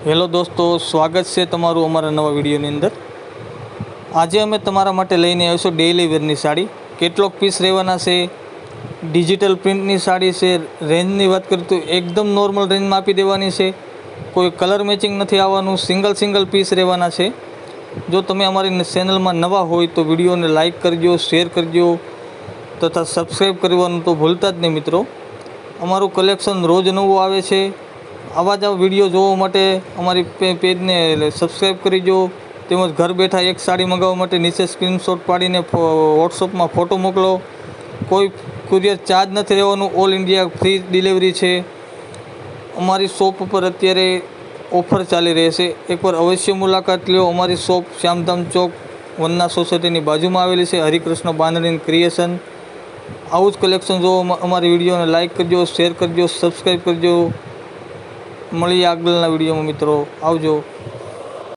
Hello દોસ્તો, સ્વાગત છે તમારું અમારા નવા વિડીયોની અંદર। આજે અમે તમારા માટે લઈને આવીશું ડેઇલી વેરની સાડી। કેટલોક પીસ રહેવાના છે, ડિજિટલ પ્રિન્ટની સાડી છે। રેન્જની વાત કરીએ તો એકદમ નોર્મલ રેન્જમાં આપી દેવાની છે, કોઈ કલર મેચિંગ નથી આવવાનું, સિંગલ પીસ રહેવાના છે। જો તમે અમારી ચેનલમાં નવા હોય તો વિડીયોને લાઇક કરજો, શેર કરજો તથા સબસ્ક્રાઈબ કરવાનું તો ભૂલતા જ નહીં મિત્રો। અમારું કલેક્શન રોજ નવું આવે છે। આવા જ વિડીયો જોવા માટે અમારી પેજને સબસ્ક્રાઈબ કરીજો, તેમજ ઘર બેઠા એક સાડી મંગાવવા માટે નીચે સ્ક્રીનશોટ પાડીને વોટ્સઅપમાં ફોટો મોકલો। કોઈ કુરિયર ચાર્જ નથી રહેવાનું, ઓલ ઇન્ડિયા ફ્રી ડિલિવરી છે। અમારી શોપ ઉપર અત્યારે ઓફર ચાલી રહી છે, એકવાર અવશ્ય મુલાકાત લ્યો। અમારી શોપ શ્યામધામ ચોક વંદના સોસાયટીની બાજુમાં આવેલી છે, હરિકૃષ્ણ બાંધણી ક્રિએશન। આવું જ કલેક્શન જોવા અમારી વિડીયોને લાઇક કરજો, શેર કરજો, સબસ્ક્રાઈબ કરજો। મળીએ આગળના વિડીયોમાં મિત્રો, આવજો।